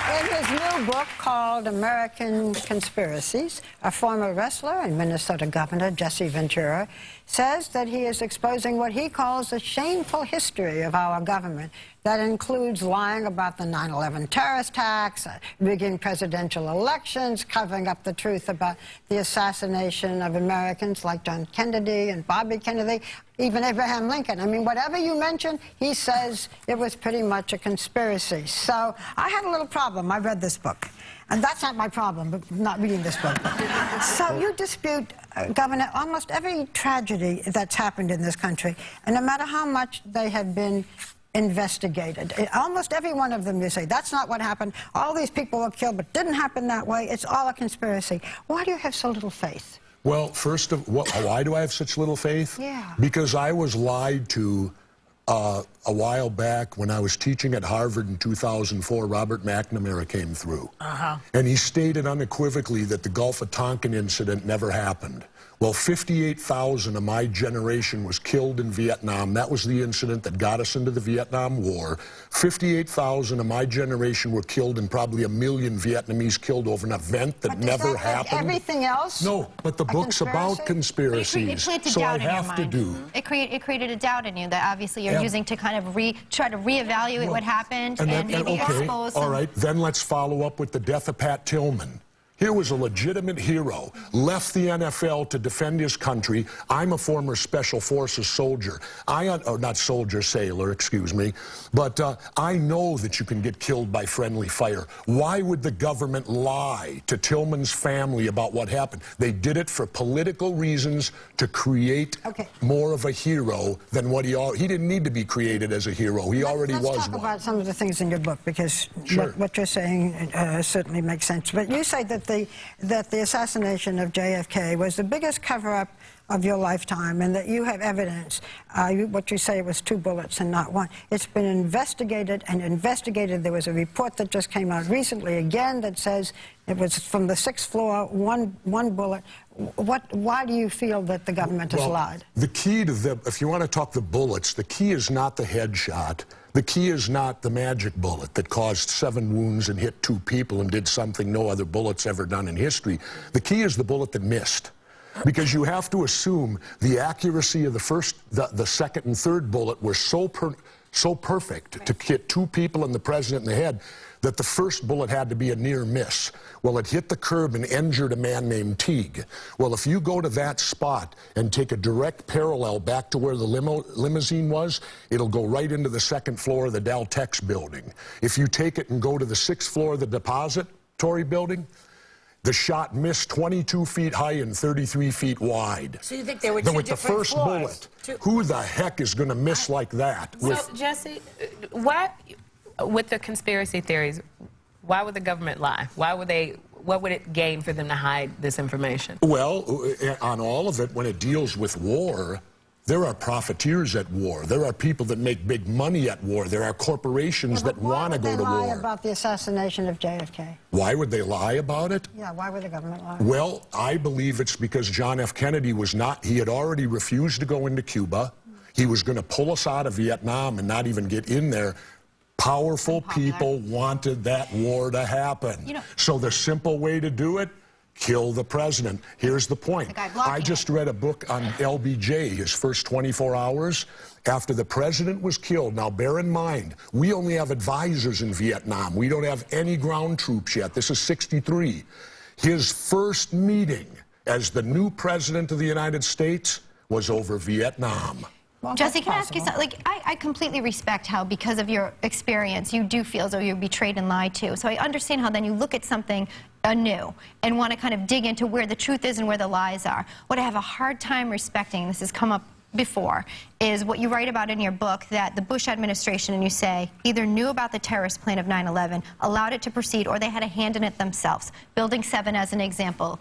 In his new book called American Conspiracies, a former wrestler and Minnesota Governor, Jesse Ventura, says that he is exposing what he calls a shameful history of our government that includes lying about the 9/11 terrorist attacks, rigging presidential elections, covering up the truth about the assassination of Americans like John Kennedy and Bobby Kennedy, even Abraham Lincoln. I mean, whatever you mention, he says it was pretty much a conspiracy. So I had a little problem. I read this book. And that's not my problem, but not reading this book. So you dispute, Governor, almost every tragedy that's happened in this country, and no matter how much they have been investigated, almost every one of them you say, that's not what happened. All these people were killed, but it didn't happen that way. It's all a conspiracy. Why do you have so little faith? Well, first of all, why do I have such little faith? Yeah. Because I was lied to a while back when I was teaching at Harvard in 2004. Robert McNamara came through. And he stated unequivocally that the Gulf of Tonkin incident never happened. Well, 58,000 of my generation was killed in Vietnam. That was the incident that got us into the Vietnam War. 58,000 of my generation were killed, and probably 1 million Vietnamese killed over an event that never happened. Everything else? No, but the book's about conspiracies, so I have to do. It created a doubt in you that obviously you're using to kind of try to reevaluate what happened and maybe expose some. All right, then let's follow up with the death of Pat Tillman. Here was a legitimate hero, left the NFL to defend his country. I'm a former Special Forces soldier. Not soldier, sailor, excuse me. But I know that you can get killed by friendly fire. Why would the government lie to Tillman's family about what happened? They did it for political reasons to create more of a hero than what he didn't need to be created as a hero. He already was one. Let's talk about some of the things in your book, because what you're saying certainly makes sense. But you say that the assassination of JFK was the biggest cover-up of your lifetime, and that you have evidence. What you say was 2 bullets and not 1. It's been investigated and investigated. There was a report that just came out recently again that says it was from the 6th floor, one bullet. Why do you feel that the government has lied? The key to if you want to talk the bullets, the key is not the headshot. The key is not the magic bullet that caused 7 wounds and hit 2 people and did something no other bullet's ever done in history. The key is the bullet that missed. Because you have to assume the accuracy of the first, the second and third bullet were so perfect to hit 2 people and the president in the head that the first bullet had to be a near miss. Well, it hit the curb and injured a man named Teague. Well, if you go to that spot and take a direct parallel back to where the limousine was, it'll go right into the 2nd floor of the Daltex building. If you take it and go to the 6th floor of the depository building, the shot missed 22 feet high and 33 feet wide. So you think there were 2 with different the first floors? bullet, who the heck is going to miss like that? So, Jesse, with the conspiracy theories, why would the government lie? What would it gain for them to hide this information? Well, on all of it, when it deals with war, there are profiteers at war. There are people that make big money at war. There are corporations that want to go to war. Why would they lie about the assassination of JFK? Why would they lie about it? Yeah, why would the government lie? Well, I believe it's because John F. Kennedy he had already refused to go into Cuba. He was going to pull us out of Vietnam and not even get in there. Powerful people wanted that war to happen. So the simple way to do it, kill the president. Here's the point. I just read a book on LBJ, his first 24 hours after the president was killed. Now, bear in mind, we only have advisors in Vietnam. We don't have any ground troops yet. This is '63. His first meeting as the new president of the United States was over Vietnam. Well, Jesse, can I ask you something? I completely respect how, because of your experience, you do feel as though you're betrayed and lied to. So I understand how then you look at something anew and want to kind of dig into where the truth is and where the lies are. What I have a hard time respecting, and this has come up before, is what you write about in your book, that the Bush administration, and you say, either knew about the terrorist plan of 9/11, allowed it to proceed, or they had a hand in it themselves. Building 7 as an example.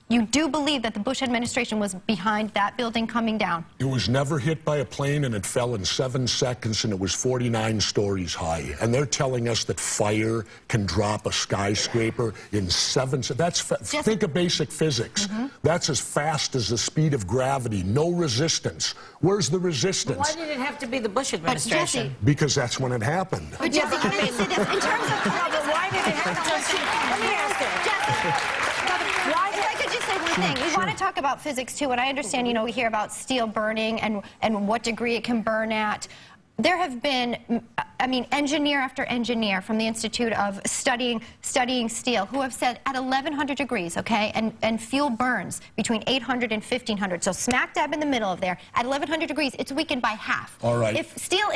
You do believe that the Bush administration was behind that building coming down? It was never hit by a plane, and it fell in 7 seconds, and it was 49 stories high. And they're telling us that fire can drop a skyscraper in 7 seconds. Think of basic physics. That's as fast as the speed of gravity. No resistance. Where's the resistance? Why did it have to be the Bush administration? Because that's when it happened. But Jesse, can I say this? In terms of, why did talk about physics too, and I understand, you know, we hear about steel burning and what degree it can burn at. There have been, I mean, engineer after engineer from the Institute of Studying Steel who have said at 1100 degrees, okay, and fuel burns between 800 and 1500. So smack dab in the middle of there, at 1100 degrees, it's weakened by half. All right. If steel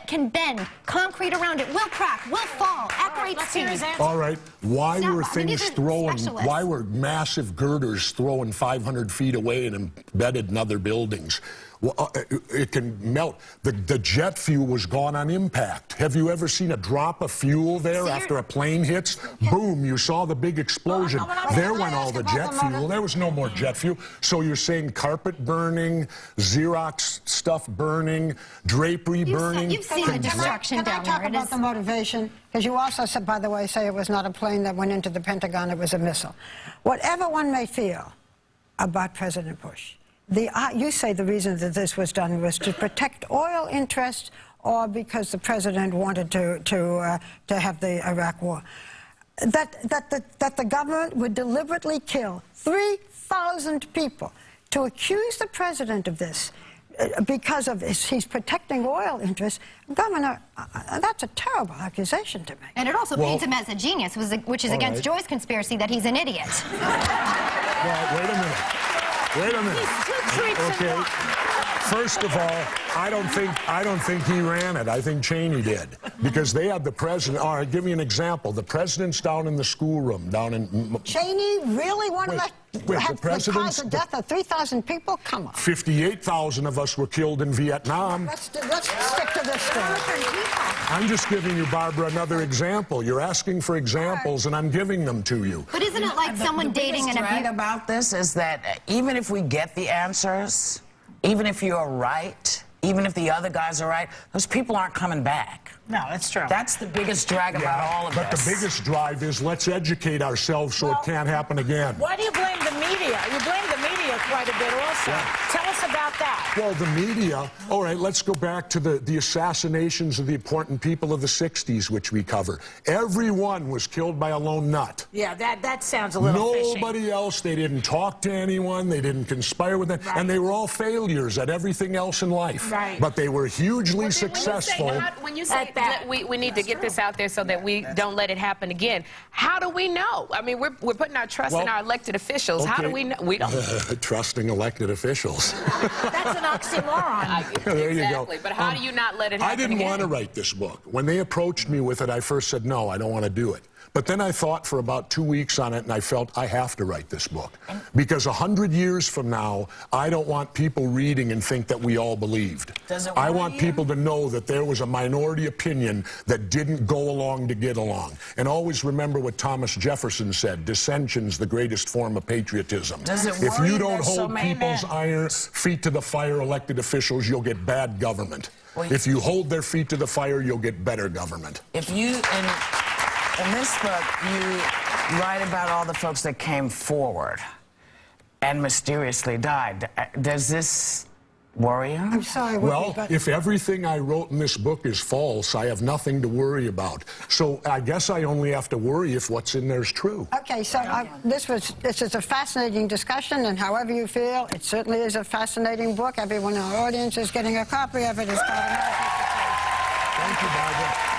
can bend, concrete around it will crack, will fall at great speed. All right. Why Now, were I mean, things these are throwing? specialists. Why were massive girders throwing 500 feet away and embedded in other buildings? Well, it can melt. The jet fuel was gone on impact. Have you ever seen a drop of fuel there after a plane hits? Boom, you saw the big explosion. There went all the jet fuel. There was no more jet fuel. So you're saying carpet burning, Xerox stuff burning, drapery burning? You've seen the destruction down there. Can I talk about the motivation? Because you also said, by the way, say it was not a plane that went into the Pentagon, it was a missile. Whatever one may feel about President Bush, you say the reason that this was done was to protect oil interests or because the president wanted to have the Iraq war. That the government would deliberately kill 3,000 people to accuse the president of this because of he's protecting oil interests. Governor, that's a terrible accusation to make. And it also paints him as a genius, which is against Joy's conspiracy that he's an idiot. Well, wait a minute. Wait a minute. Okay. First of all, I don't think he ran it. I think Cheney did, because they had the president. All right, give me an example. The president's down in the schoolroom, down in. Cheney really wanted to have the cause of death of 3,000 people? Come on. 58,000 of us were killed in Vietnam. Let's stick to this story. I'm just giving you, Barbara, another example. You're asking for examples, and I'm giving them to you. But isn't it like someone dating an abuse? About this is that even if we get the answers, even if you're right, even if the other guys are right, those people aren't coming back. No, that's true. That's the biggest drag about all of this. But the biggest drive is let's educate ourselves so it can't happen again. Why do you blame the media? You blame the media quite a bit also. Yeah. Tell us about that. Well, the media, all right, let's go back to the assassinations of the important people of the 60s, which we cover. Everyone was killed by a lone nut. Yeah, that sounds a little fishy. Nobody else, they didn't talk to anyone, they didn't conspire with them, and they were all failures at everything else in life. Right. But they were hugely successful. When you say that we need to get this out there so that we don't let it happen again, how do we know? I mean, we're putting our trust in our elected officials. How do we know? We don't. Trusting elected officials. That's an oxymoron. There you go. Exactly. But how do you not let it happen I didn't again? want to write this book. When they approached me with it, I first said, no, I don't want to do it. But then I thought for about 2 weeks on it, and I felt I have to write this book. Because 100 years from now, I don't want people reading and think that we all believed. I want people to know that there was a minority opinion that didn't go along to get along. And always remember what Thomas Jefferson said, dissension's the greatest form of patriotism. If you don't hold people's feet to the fire, elected officials, you'll get bad government. If you hold their feet to the fire, you'll get better government. If you... In this book, you write about all the folks that came forward and mysteriously died. Does this worry you? I'm sorry. Well, if everything I wrote in this book is false, I have nothing to worry about. So I guess I only have to worry if what's in there is true. Okay, so this is a fascinating discussion, and however you feel, it certainly is a fascinating book. Everyone in our audience is getting a copy of it. It's called American. Thank you, Barbara.